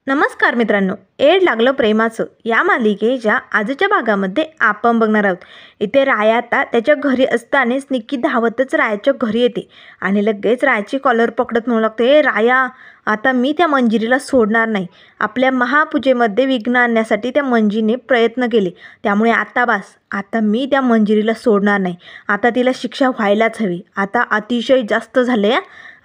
नमस्कार मित्रांनो, एड लागलं प्रेमाचं या मालिकेच्या आजच्या भागामध्ये आपण बघणार आहोत. इथे राया आता त्याच्या घरी असतानाच निक्की धावतच रायाच्या घरी येते आणि लगेच रायाची कॉलर पकडत म्हणू लागते, ए राया, आता मी त्या मंजिरीला सोडणार नाही. आपल्या महापूजेमध्ये विघ्न आणण्यासाठी त्या मंजीने प्रयत्न केले, त्यामुळे आता बास, आता मी त्या मंजिरीला सोडणार नाही. आता तिला शिक्षा व्हायलाच हवी. आता अतिशय जास्त झाले.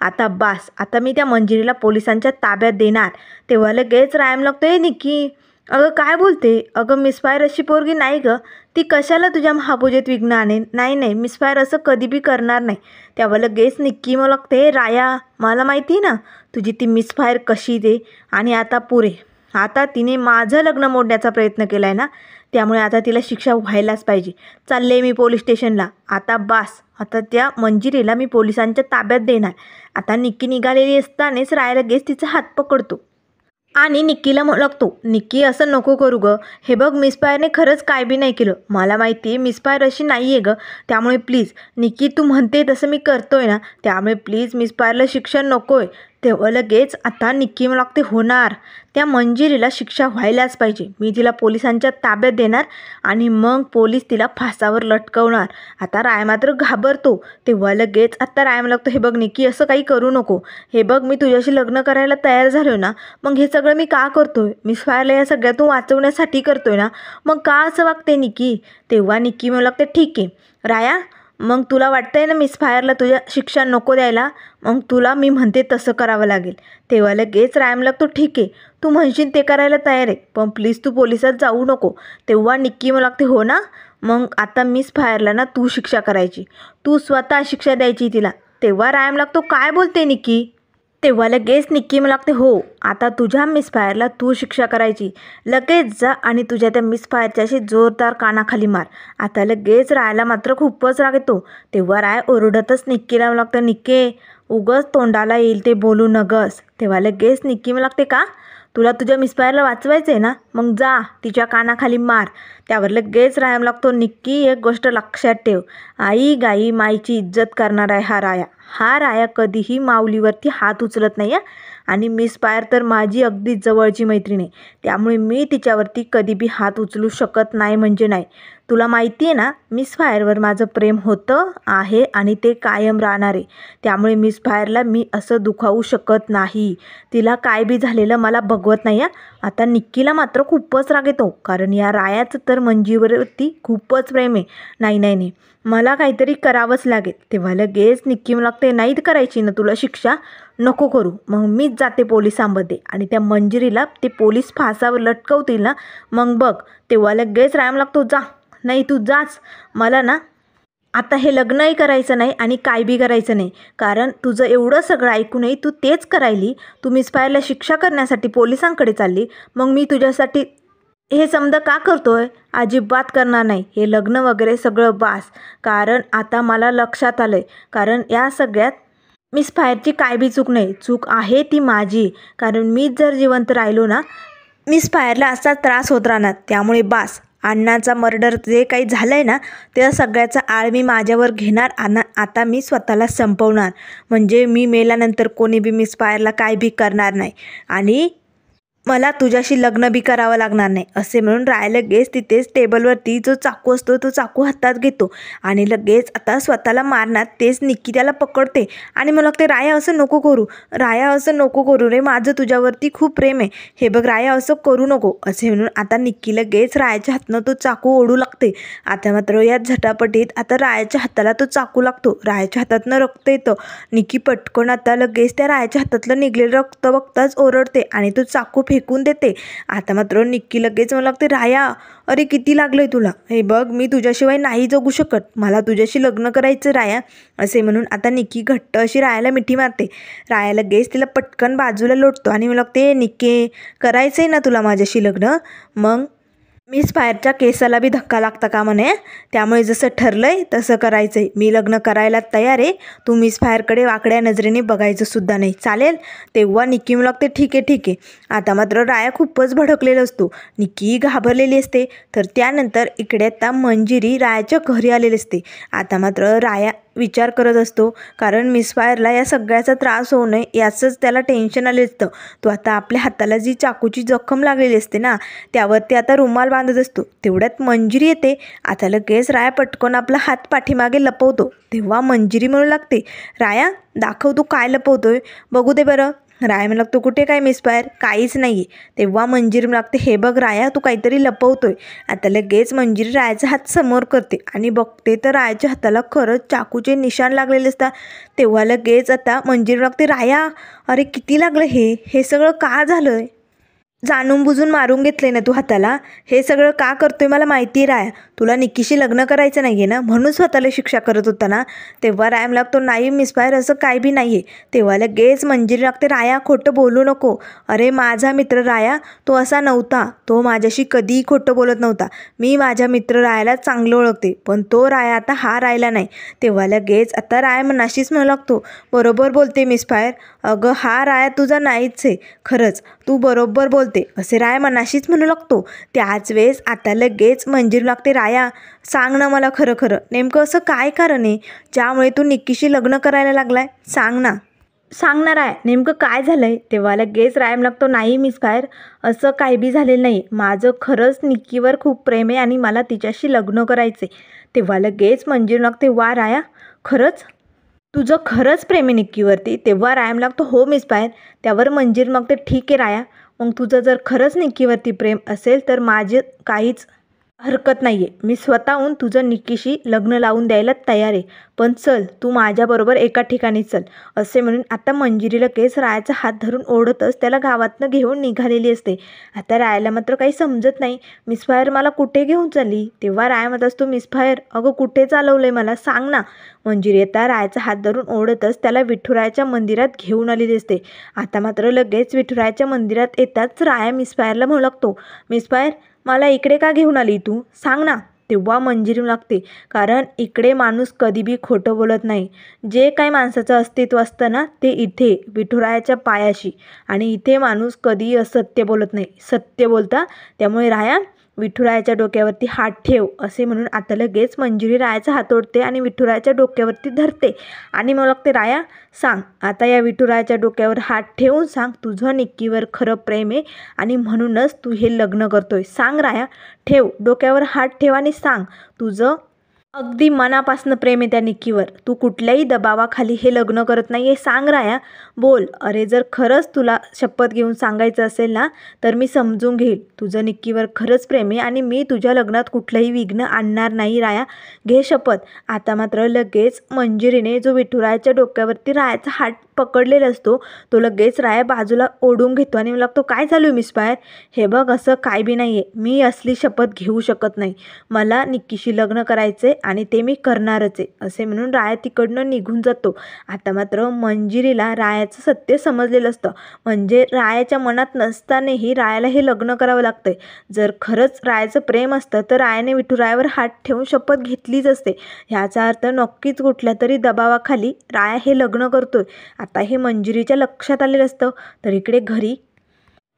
आता बास, आता मी त्या मंजिरीला पोलिसांच्या ताब्यात देणार. तेव्हा लगेच रायम लागतोय, निक्की अगं काय बोलते? अगं मिसफायर अशी पोरगी नाही गं, ती कशाला तुझ्या महापूजेत विघ्न आणेन? नाही नाही, मिसफायर असं कधी बी करणार नाही. तेव्हा लगेच निक्की मग लागते, राया मला माहिती ना तुझी ती मिसफायर कशी दे. आणि आता पुरे, आता तिने माझं लग्न मोडण्याचा प्रयत्न केला आहे ना, त्यामुळे आता तिला शिक्षा व्हायलाच पाहिजे. चालले मी पोलीस स्टेशनला. आता बास, आता त्या मंजिरीला मी पोलिसांच्या ताब्यात देणार. आता निक्की निघालेली असतानाच राय लगेच तिचा हात पकडतो आणि निक्कीला लागतो, निक्की असं नको करू गं. हे बघ, मिसफायरने खरंच काय बी नाही केलं. मला माहिती आहे मिसफायर अशी नाही आहे गं, त्यामुळे प्लीज निक्की तू म्हणते तसं मी करतोय ना, त्यामुळे प्लीज मिसफायरला शिक्षा नको आहे. तेव्हा लगेच आता निक्की मला लागते, होणार, त्या मंजिरीला शिक्षा व्हायलाच पाहिजे. मी तिला पोलिसांच्या ताब्यात देणार आणि मग पोलीस तिला फासावर लटकवणार. आता राय मात्र घाबरतो. तेव्हा लगेच आता राय मला लागतो, हे बघ निक्की असं काही करू नको. हे बघ, मी तुझ्याशी लग्न करायला तयार झालो ना, मग हे सगळं मी का करतोय? मिसफायरला या सगळ्यातून वाचवण्यासाठी करतोय ना, मग का असं वागते निक्की? तेव्हा निक्की मला लागते, ठीक आहे राया, मग तुला वाटतंय ना मिसफायरला तुझ्या शिक्षा नको द्यायला, मग तुला मी म्हणते तसं करावं लागेल. तेव्हा लगेच रायम लागतो, ठीक आहे तू म्हणशील ते करायला तयार आहे, पण प्लीज तू पोलिसात जाऊ नको. तेव्हा निक्की मला लागते, हो ना, मग आता मिसफायरला ना तू शिक्षा करायची, तू स्वतः शिक्षा द्यायची तिला. तेव्हा रायम लागतो, काय बोलते निक्की? तेव्हा लगेच निक्की मला लागते, हो, आता तुझ्या मिसफायरला तू शिक्षा करायची. लगेच जा आणि तुझ्या त्या मिसफायरच्या अशी जोरदार कानाखाली मार. आता लगेच रायला मात्र खूपच राग येतो. तेव्हा राय ओरडतच निक्कीला लागतं, निक्के उगच तोंडाला येईल ते बोलू नगस. तेव्हा लगेच निक्की मला लागते, का तुला तुझ्या मिसफायरला वाचवायचं आहे ना, मग जा तिच्या कानाखाली मार. त्यावर लगेच रायम लागतो, निक्की एक गोष्ट लक्षात ठेव, आई गाई माईची इज्जत करणार आहे हा राया. हा राया कधीही माऊलीवरती हात उचलत नाही. आणि मिसफायर तर माझी अगदी जवळची मैत्रीण आहे, त्यामुळे मी तिच्यावरती कधी बी हात उचलू शकत नाही म्हणजे नाही. तुला माहिती आहे ना, मिसफायरवर माझं प्रेम होतं आहे आणि ते कायम राहणार आहे. त्यामुळे मिसफायरला मी असं दुखावू शकत नाही. तिला काय बी झालेलं मला बघवत नाही. आता निक्कीला मात्र खूपच राग येतो, कारण या रायाचं तर मंजीवरती खूपच प्रेम आहे. नाही नाही नाही, मला काहीतरी करावंच लागेल. तेव्हा लगेच निक्की मला लागते, नाही करायची ना तुला शिक्षा, नको करू, मग मीच जाते पोलिसांमध्ये आणि त्या मंजिरीला ते पोलीस फासावर लटकवतील ना, मग बघ. तेव्हा लगेच रायम लागतो, जा, नाही तू जाच. मला ना आता हे लग्नही करायचं नाही आणि काय बी करायचं नाही, कारण तुझं एवढं सगळं ऐकूनही तू तेच करायली. तू मिसफायरला शिक्षा करण्यासाठी पोलिसांकडे चालली, मग मी तुझ्यासाठी हे समजा का करतोय? अजिबात करणार नाही. हे लग्न वगैरे सगळं बास, कारण आता मला लक्षात आलं आहे, कारण या सगळ्यात मिसफायरची काय बी चूक नाही, चूक आहे ती माझी. कारण मीच जर जिवंत राहिलो ना, मिसफायरला असा त्रास होत राहणार. त्यामुळे बास, अण्णाचा मर्डर जे काही झालं आहे ना, त्या सगळ्याचा आळ मी माझ्यावर घेणार. आता मी स्वतःला संपवणार, म्हणजे मी मेल्यानंतर कोणी बी मिसफायरला काय बी करणार नाही आणि मला तुझ्याशी लग्न बी करावं लागणार नाही. असे म्हणून राय लगेच तिथेच टेबलवरती जो चाकू असतो तो चाकू हातात घेतो आणि लगेच आता स्वतःला मारणार. तेच निक्की त्याला पकडते आणि मला लागते, राया असं नको करू, राया असं नको करू रे, माझं तुझ्यावरती खूप प्रेम आहे. हे बघ राया असं करू नको. असे म्हणून आता निक्की लगेच रायाच्या हातनं तो चाकू ओढू लागते. आता मात्र या झटापटीत आता रायाच्या हाताला तो चाकू लागतो. रायाच्या हातातनं रक्त येतं. निक्की पटकन आता लगेच त्या रायाच्या हातातलं निघलेलं रक्त बघताच ओरडते आणि तो चाकू फेकून देते. आता मात्र निक्की लगेच मला लागते, राया अरे किती लागलंय तुला? हे बघ, मी तुझ्याशिवाय नाही जगू शकत, मला तुझ्याशी लग्न करायचं राया. असे म्हणून आता निक्की घट्ट अशी रायाला मिठी मारते. राया लगेच तिला पटकन बाजूला लोटतो आणि मला लागते, निक्के करायचं आहे ना तुला माझ्याशी लग्न, मग मिसफायरच्या केसाला बी धक्का लागता का म्हणे, त्यामुळे जसं ठरलंय तसं करायचं आहे. मी लग्न करायला तयार आहे, तू मिसफायरकडे वाकड्या नजरेने बघायचं सुद्धा नाही, चालेल? तेव्हा निक्की मला लागते, ठीक आहे ठीक आहे. आता मात्र राया खूपच भडकलेला असतो. निक्की घाबरलेली असते. तर त्यानंतर इकडे आता मंजिरी रायाच्या घरी आलेली असते. आता मात्र राया विचार करत असतो, कारण मिस फायरला या सगळ्याचा त्रास होऊ नये याचंच त्याला टेन्शन आले असतं. तो आता आपल्या हाताला जी चाकूची जखम लागलेली असते ना, त्यावरती आता रुमाल बांधत असतो. तेवढ्यात मंजिरी येते. आता लगेच राया पटकन आपला हात पाठीमागे लपवतो. तेव्हा मंजिरी म्हणू लागते, राया दाखव तू काय लपवतोय, बघू दे बरं. राया म्हणू लागतो, कुठे काय मिस फायर, काहीच नाही आहे. तेव्हा मंजिरी म्हणू लागते, हे बघ राया तू काहीतरी लपवतोय. आता लगेच मंजिरी रायाचा हात समोर करते आणि बघते तर रायाच्या हाताला खरंच चाकूचे निशाण लागलेले असतात. तेव्हा लगेच आता मंजिरी लागते, राया अरे किती लागलं हे सगळं का झालं, जाणून बुजून मारून घेतले ना तू हाताला, हे सगळं का करतोय मला माहिती आहे राया, तुला निक्कीशी लग्न करायचं नाही आहे ना, म्हणून स्वतःला शिक्षा करत होता ना. तेव्हा राया लागतो, नाही मिस फायर असं काय बी नाही आहे. तेव्हा लगेच मंजिरी लागते, राया खोटं बोलू नको, अरे माझा मित्र राया तो असा नव्हता, तो माझ्याशी कधीही खोटं बोलत नव्हता. मी माझ्या मित्र रायाला चांगलं ओळखते, पण तो राया आता हा राहिला नाही. तेव्हा लगेच आता राया मनाशीच म्हणू लागतो, बरोबर बोलते मिस फायर, अगं हा राया तुझा नाहीच आहे, खरंच तू बरोबर बोलते, असे राया मनाशीच म्हणू लागतो. त्याच वेळेस आता लगेच मंजिरी लागते, राया सांग ना मला खरं खरं, नेमकं असं काय कारण आहे ज्यामुळे तू निक्कीशी लग्न करायला लागलाय, सांगणार आहे नेमकं काय झालंय. तेव्हा लगेच राया लागतो, नाही मिस फायर असं काही बी झालेलं नाही, माझं खरंच निक्कीवर खूप प्रेम आहे आणि मला तिच्याशी लग्न करायचे. तेव्हा लगेच मंजिरी लागते, वा राया खरंच तुझं खरंच प्रेम आहे निक्कीवरती. तेव्हा राया लागतो, हो मिस फायर. त्यावर मंजिरी मागते, ठीक आहे राया, मग तुझं जर खरंच निक्कीवरती प्रेम असेल तर माझे काहीच हरकत नाही आहे, मी स्वतःहून तुझं निक्कीशी लग्न लावून द्यायला तयार आहे, पण चल तू माझ्याबरोबर एका ठिकाणी चल. असे म्हणून आता मंजिरी लगेच रायाचा हात धरून ओढतच त्याला गावातनं घेऊन निघालेली असते. आता रायाला मात्र काही समजत नाही, मिस फायर मला कुठे घेऊन चालली. तेव्हा राया म्हणत असतो, मिस फायर अगं कुठे चालवलंय मला सांग ना. मंजिरी आता रायाचा हात धरून ओढतच त्याला विठुरायाच्या मंदिरात घेऊन आलेली असते. आता मात्र लगेच विठुरायाच्या मंदिरात येताच राया मिस फायरला म्हणू लागतो, मिस फायर मला इकडे का घेऊन आली तू, सांग ना. तेव्हा मंजिरी लागते, कारण इकडे माणूस कधी बी खोटं बोलत नाही, जे काही माणसाचं अस्तित्व असतं ना ते इथे विठुरायाच्या पायाशी, आणि इथे माणूस कधीही असत्य बोलत नाही, सत्य बोलता. त्यामुळे राया विठुरायाच्या डोक्यावरती हात ठेव, असे म्हणून आता लगेच मंजिरी रायाचा हात ओढते आणि विठुरायाच्या डोक्यावरती धरते आणि मग लागते, राया सांग आता या विठुरायाच्या डोक्यावर हात ठेवून सांग, तुझं निक्कीवर खरं प्रेम आहे आणि म्हणूनच तू हे लग्न करतोय, सांग राया, ठेव डोक्यावर हात ठेव आणि सांग, तुझं अगदी मनापासनं प्रेम आहे त्या निक्कीवर, तू कुठल्याही दबावाखाली हे लग्न करत नाही आहे, सांग राया, बोल. अरे जर खरंच तुला शपथ घेऊन सांगायचं असेल ना तर मी समजून घेईल, तुझं निक्कीवर खरंच प्रेम आहे आणि मी तुझ्या लग्नात कुठलंही विघ्न आणणार नाही राया, घे शपथ. आता मात्र लगेच मंजिरीने जो विठुरायाच्या डोक्यावरती रायाचा हात पकडलेला असतो तो लगेच राया बाजूला ओढून घेतो आणि लागतो, काय चालू मिस फायर, हे बघ असं काय बी नाही आहे, मी असली शपथ घेऊ शकत नाही, मला निक्कीशी लग्न करायचे आणि ते मी करणारच आहे, असे म्हणून राया तिकडनं निघून जातो. आता मात्र मंजिरीला रायाचं सत्य समजलेलं असतं, म्हणजे रायाच्या मनात नसतानाही रायाला हे लग्न करावं लागतंय. जर खरंच रायाचं प्रेम असतं तर रायाने विठुरायावर हात ठेवून शपथ घेतलीच असते. ह्याचा अर्थ नक्कीच कुठल्या तरी दबावाखाली राया हे लग्न करतोय. आता हे मंजिरीच्या लक्षात आलेलं असतं. तर इकडे घरी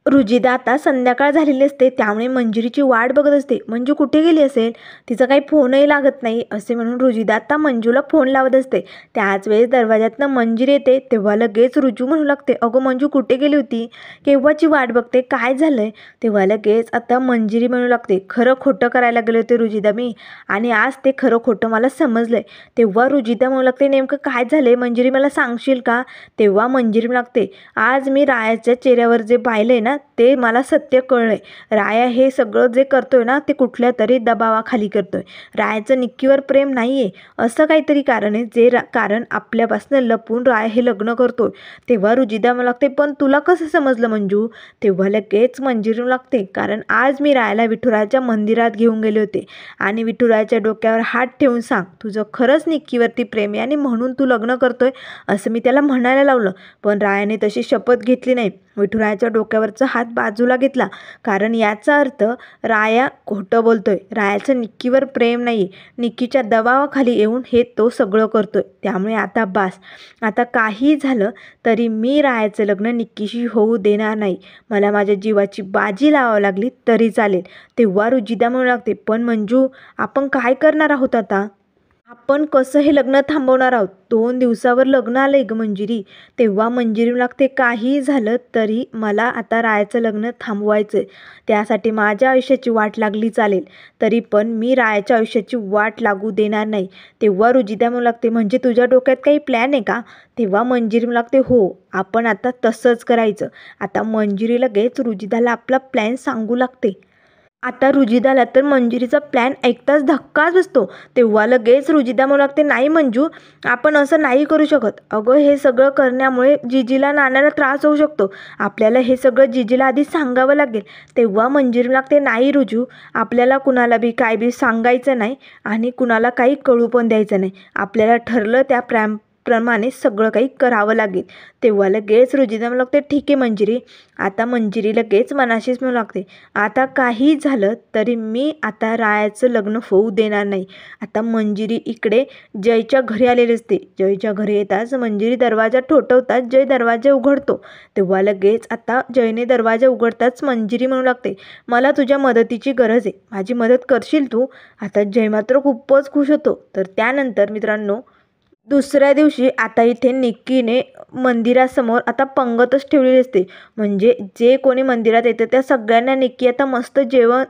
रुजिदा आता संध्याकाळ झालेली असते, त्यामुळे मंजिरीची वाट बघत असते, मंजू कुठे गेली असेल, तिचा काही फोनही लागत नाही, असे म्हणून रुजिदा आता मंजूला फोन लावत असते. त्याच वेळेस दरवाजातनं मंजिरी येते. तेव्हा लगेच रुजू म्हणू लागते, अगं मंजू कुठे गेली होती, केव्हाची वाट बघते, काय झालंय. तेव्हा लगेच आता मंजिरी म्हणू लागते, खरं खोटं करायला गेले होते रुजिदा मी, आणि आज ते खरं खोटं मला समजलंय. तेव्हा रुजिदा म्हणू लागते, नेमकं काय झालंय मंजिरी मला सांगशील का. तेव्हा मंजिरी म्हणू लागते, आज मी रायाच्या चेहऱ्यावर जे पाहिलंय ना ते मला सत्य कळलंय, राया हे सगळं जे करतोय ना ते कुठल्या तरी दबावाखाली करतोय, रायाचं निक्कीवर प्रेम नाही आहे, असं काहीतरी कारण आहे, जे कारण आपल्यापासून लपून राया हे लग्न करतोय. तेव्हा रुजिदा मला लागते, पण तुला कसं समजलं मंजू. तेव्हा लगेच मंजिरी लागते, कारण आज मी रायाला विठुरायाच्या मंदिरात घेऊन गेले होते आणि विठुरायाच्या डोक्यावर हात ठेवून सांग, तुझं खरंच निक्कीवरती प्रेम आहे आणि म्हणून तू लग्न करतोय, असं मी त्याला म्हणायला लावलं, पण रायाने तशी शपथ घेतली नाही, विठुरायाच्या डोक्यावरचा हात बाजूला घेतला, कारण याचा अर्थ राया खोटं बोलतोय, रायाचं निक्कीवर प्रेम नाही, निक्कीच्या दबावाखाली येऊन हे तो सगळं करतोय. त्यामुळे आता बास, आता काही झालं तरी मी रायाचं लग्न निक्कीशी होऊ देणार नाही, मला माझ्या जीवाची बाजी लावावी लागली तरी चालेल. तेव्हा रुजिदा म्हणू लागते, पण मंजू आपण काय करणार आहोत आता. आपण कसं हे लग्न थांबवणार आहोत? 2 दिवसावर लग्न आलंय गं मंजिरी. तेव्हा मंजिरी लागते, काहीही झालं तरी मला आता रायाचं लग्न थांबवायचंय. त्यासाठी माझ्या आयुष्याची वाट लागली चालेल, तरी पण मी रायाच्या आयुष्याची वाट लागू देणार नाही. तेव्हा रुजिदा म्हणू लागते, म्हणजे तुझ्या डोक्यात काही प्लॅन आहे का? तेव्हा मंजिरी म्हणू लागते, हो, आपण आता तसंच करायचं. आता मंजिरी लगेच रुजिदाला आपला प्लॅन सांगू लागते. आता रुजिदाला तर मंजिरीचा प्लॅन ऐकताच धक्काच बसतो. तेव्हा लगेच रुजिदा म्हणू लागते, नाही मंजू, आपण असं नाही करू शकत. अगं, हे सगळं करण्यामुळे जिजीला नानाला त्रास होऊ शकतो. आपल्याला हे सगळं जिजीला आधी सांगावं लागेल. तेव्हा मंजिरी लागते, नाही रुजू, आपल्याला कुणाला बी काय बी सांगायचं नाही आणि कुणाला काही कळू पण द्यायचं नाही. आपल्याला ठरलं त्या प्रमाणे सगळं काही करावं लागेल. तेव्हा लगेच रुजिदा म्हणू लागते, ठीक आहे मंजिरी. आता मंजिरी लगेच मनाशीच म्हणू लागते, आता काही झालं तरी मी आता रायाचं लग्न होऊ देणार नाही. आता मंजिरी इकडे जयच्या घरी आलेली असते. जयच्या घरी येताच मंजिरी दरवाजा ठोठवताच जय दरवाजा उघडतो. तेव्हा लगेच आता जयने दरवाजा उघडताच मंजिरी म्हणू लागते, मला तुझ्या मदतीची गरज आहे, माझी मदत करशील तू? आता जय मात्र खूपच खुश होतो. तर त्यानंतर मित्रांनो, दुसऱ्या दिवशी आता इथे निक्कीने मंदिरासमोर आता पंगतच ठेवलेली असते. म्हणजे जे कोणी मंदिरात येतं त्या सगळ्यांना निक्की आता मस्त जेवण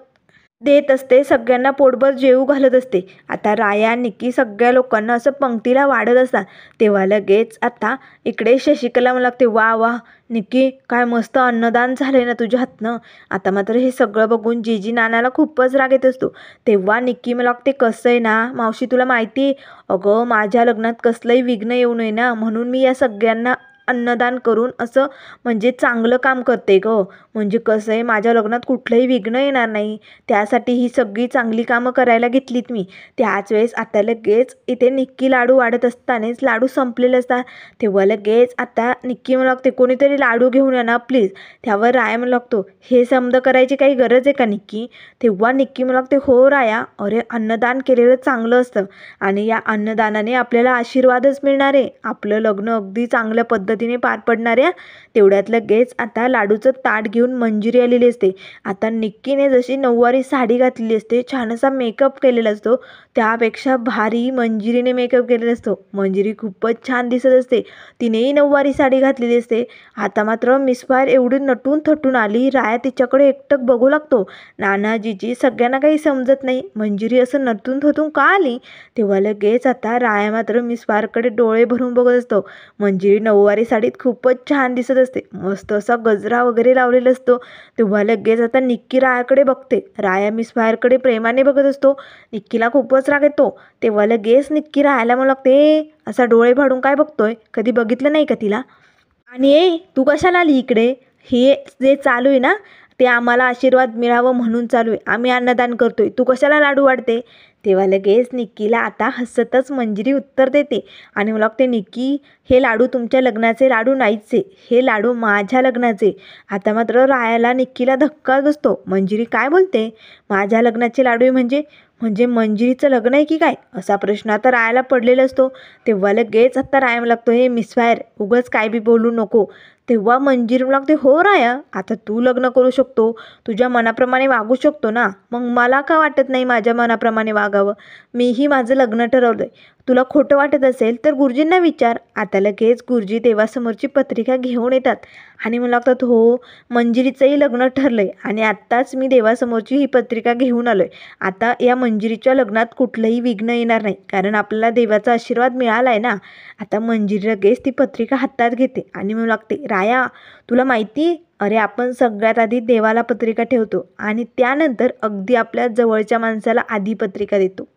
देत असते, सगळ्यांना पोटभर जेवू घालत असते. आता राया निक्की सगळ्या लोकांना असं पंक्तीला वाढत असतात. तेव्हा लगेच आता इकडे शशिकला म्हणू लागते, वा वा निक्की, काय मस्त अन्नदान झालंय ना तुझ्या हातनं. आता मात्र हे सगळं बघून जीजी नानाला खूपच राग येत असतो. तेव्हा निक्की मला लागते, कसं आहे ना मावशी, तुला माहिती आहे, अगं माझ्या लग्नात कसलंही विघ्न येऊ नये ना, म्हणून मी या सगळ्यांना अन्नदान करून असं म्हणजे चांगलं काम करते गं. म्हणजे कसं आहे, माझ्या लग्नात कुठलंही विघ्न येणार नाही, त्यासाठी ही सगळी चांगली कामं करायला घेतलीत मी. त्याच वेळेस आता लगेच इथे निक्की लाडू वाढत असतानाच लाडू संपलेले असतात. तेव्हा लगेच आता निक्की म्हणू लागते, कोणीतरी लाडू घेऊन या ना प्लीज. त्यावर राया म्हणू लागतो, हे समज करायची काही गरज आहे का निक्की? तेव्हा निक्की म्हणू लागते, हो राया, अरे अन्नदान केलेलं चांगलं असतं आणि या अन्नदानाने आपल्याला आशीर्वादच मिळणार आहे. आपलं लग्न अगदी चांगल्या पद्धतीने पार पडणार आहे. तेवढ्यात लगेच आता लाडूचं ताट घेऊन मंजिरी आलेली असते. आता निक्कीने जशी नऊवारी साडी घातलेली असते, छान असा मेकअप केलेला असतो, त्यापेक्षा भारी मंजिरीने मेकअप केलेला असतो. मंजिरी खूपच छान दिसत असते. तिनेही नऊवारी साडी घातलेली असते. आता मात्र मिस फायर एवढी नटून थटून आली. राया तिच्याकडे एकटक बघू लागतो. नाना जीजी सगळ्यांना काही समजत नाही, मंजिरी असं नटून थटून का आली. तेव्हा लगेच आता राया मात्र मिस फायरकडे डोळे भरून बघत असतो. मंजिरी नऊवारी साडीत खूपच छान दिसत असते, मस्त असा गजरा वगैरे लावलेला असतो. तेव्हा लगेच आता निक्की रायाकडे बघते. राया मिस फायरकडे प्रेमाने बघत असतो. निक्कीला खूपच राग येतो. तेव्हा लगेच निक्की रायाला म्हणू लागते, असा डोळे फाडून काय बघतोय, कधी बघितलं नाही का तिला? आणि तू कशाला आली इकडे? हे जे चालू आहे ना, ते आम्हाला आशीर्वाद मिळावं म्हणून चालू आहे. आम्ही अन्नदान करतोय, तू कशाला लाडू वाढते? तेव्हा लगेच निक्कीला आता हसतच मंजिरी उत्तर देते आणि मला वाटते, निक्की, हे लाडू तुमच्या लग्नाचे लाडू नाहीच आहे, हे लाडू माझ्या लग्नाचे. आता मात्र रायाला निक्कीला धक्का बसतो. मंजिरी काय बोलते? माझ्या लग्नाचे लाडू आहे म्हणजे म्हणजे मंजिरीचं लग्न आहे की काय, असा प्रश्न आता रायाला पडलेला असतो. तेव्हा लगेच आता राया लागतो, हे मिस फायर, उगाच काय बी बोलू नको. तेव्हा मंजिरी लागते, हो राया, आता तू लग्न करू शकतो, तुझ्या मनाप्रमाणे वागू शकतो ना, मग मला का वाटत नाही माझ्या मनाप्रमाणे वागावं? मीही माझं लग्न ठरवलंय. तुला खोटं वाटत असेल तर गुरुजींना विचार. आता लगेच गुरुजी देवासमोरची पत्रिका घेऊन येतात आणि मला लागतात, हो, मंजिरीचंही लग्न ठरलंय आणि आत्ताच मी देवासमोरची ही पत्रिका घेऊन आलोय. आता या मंजिरीच्या लग्नात कुठलंही विघ्न येणार नाही, कारण आपल्याला देवाचा आशीर्वाद मिळाला आहे ना. आता मंजिरी लगेच ती पत्रिका हातात घेते आणि म्हणू लागते, राया, तुला माहिती, अरे आपण सगळ्यात आधी देवाला पत्रिका ठेवतो आणि त्यानंतर अगदी आपल्या जवळच्या माणसाला आधी पत्रिका देतो.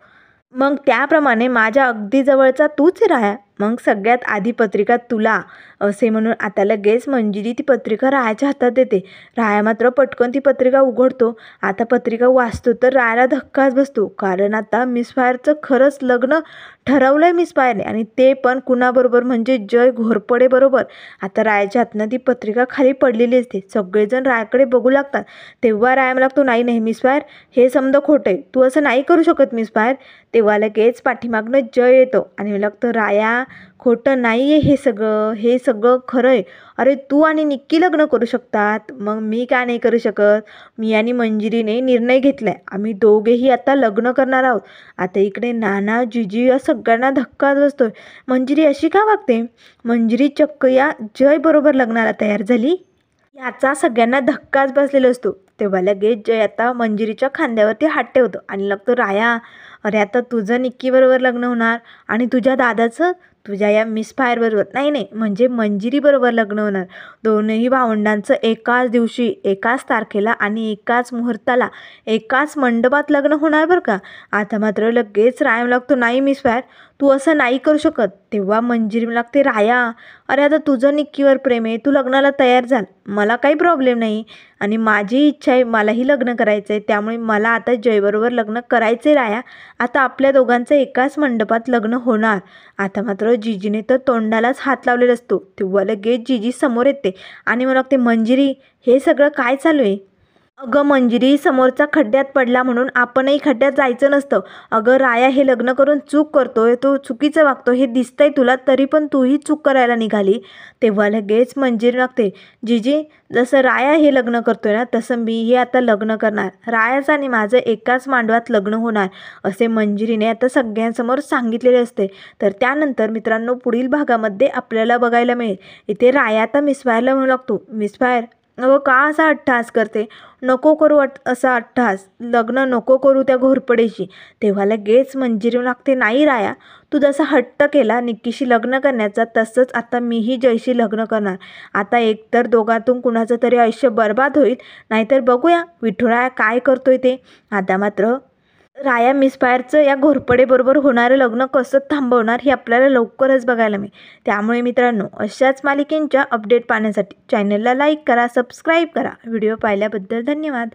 मग त्याप्रमाणे माझ्या अगदी जवळचा तूच राया, मग सगळ्यात आधी पत्रिका तुला, असे म्हणून आता लगेच मंजिरी ती पत्रिका रायाच्या हातात देते. राया मात्र पटकन ती पत्रिका उघडतो. आता पत्रिका वाचतो तर रायाला धक्काच बसतो, कारण आता मिस फायरचं खरंच लग्न ठरवलंय मिस फायरने, आणि ते पण कुणाबरोबर, म्हणजे जय घोरपडे बरोबर. आता रायाच्या हातनं ती पत्रिका खाली पडलेली असते. सगळेजण रायाकडे बघू लागतात. तेव्हा राया लागतो, नाही नाही मिस फायर, हे समजा खोटं आहे, तू असं नाही करू शकत मिस फायर. तेव्हा लगेच पाठीमागनं जय येतो आणि मला लागतं, राया, खोटं नाही आहे हे सगळं खरं आहे. अरे तू आणि निक्की लग्न करू शकतात, मग मी का नाही करू शकत? मी आणि मंजिरीने निर्णय घेतला आहे, आम्ही दोघेही आता लग्न करणार आहोत. आता इकडे नाना जीजी या सगळ्यांना धक्काच बसतोय. मंजिरी अशी का वागते? मंजिरी चक्क या जय बरोबर लग्नाला तयार झाली याचा सगळ्यांना धक्काच बसलेला असतो. तेव्हा लगेच जय आता मंजिरीच्या खांद्यावरती हात ठेवतो आणि लागतो, राया अरे आता तुझं निक्कीबरोबर लग्न होणार आणि तुझ्या दादाचं तुझ्या या मिस फायरबरोबर नाही नाही म्हणजे मंजिरीबरोबर लग्न होणार. दोनही भावंडांचं एकाच दिवशी एकाच तारखेला आणि एकाच मुहूर्ताला एकाच मंडपात लग्न होणार बरं का. आता मात्र लगेच राया लागतो, नाही मिस फायर तू असं नाही करू शकत. तेव्हा मंजिरी लागते, राया अरे आता तुझं निक्कीवर प्रेम आहे, तू लग्नाला तयार झाल, मला काही प्रॉब्लेम नाही आणि माझी इच्छा आहे, मलाही लग्न करायचं आहे, त्यामुळे मला आता जयबरोबर लग्न करायचं आहे राया. आता आपल्या दोघांचं एकाच मंडपात लग्न होणार. आता मात्र जिजीने तर तोंडालाच हात लावलेला असतो. तेव्हा लगेच जिजी समोर येते आणि मला लागते, मंजिरी हे सगळं काय चालू आहे? अगं मंजिरी समोरचा खड्ड्यात पडला म्हणून आपणही खड्ड्यात जायचं नसतं. अगं राया हे लग्न करून चूक करतोय, तो चुकीचं वागतो हे दिसतंय तुला, तरी पण तूही चूक करायला निघाली. तेव्हा लगेच मंजिरी लागते, जिजी जसं राया हे लग्न करतोय ना तसं मीही आता लग्न करणार. रायाचं आणि माझं एकाच मांडवात लग्न होणार असे मंजिरीने आता सगळ्यांसमोर सांगितलेले असते. तर त्यानंतर मित्रांनो पुढील भागामध्ये आपल्याला बघायला मिळेल. इथे राया आता मिस फायरला म्हणू लागतो, मिस फायर अगं का असा अट्टहास करते? नको करू असा अट्टहास, लग्न नको करू त्या घोरपडेशी. तेव्हा लगेच मंजिरी लागते, नाही राया तू जसा हट्ट केला निक्कीशी लग्न करण्याचा तसंच आता मीही जयशी लग्न करणार. आता एकतर दोघातून कुणाचं तरी आयुष्य बर्बाद होईल, नाहीतर बघूया विठुराया काय करतोय ते. आता मात्र राया मिस फायरचं या घोरपडेबरोबर होणारं लग्न कसं थांबवणार हे आपल्याला लवकरच बघायला मिळेल. त्यामुळे मित्रांनो अशाच मालिकेंच्या अपडेट पाहण्यासाठी चॅनलला लाईक करा, सबस्क्राईब करा. व्हिडिओ पाहिल्याबद्दल धन्यवाद.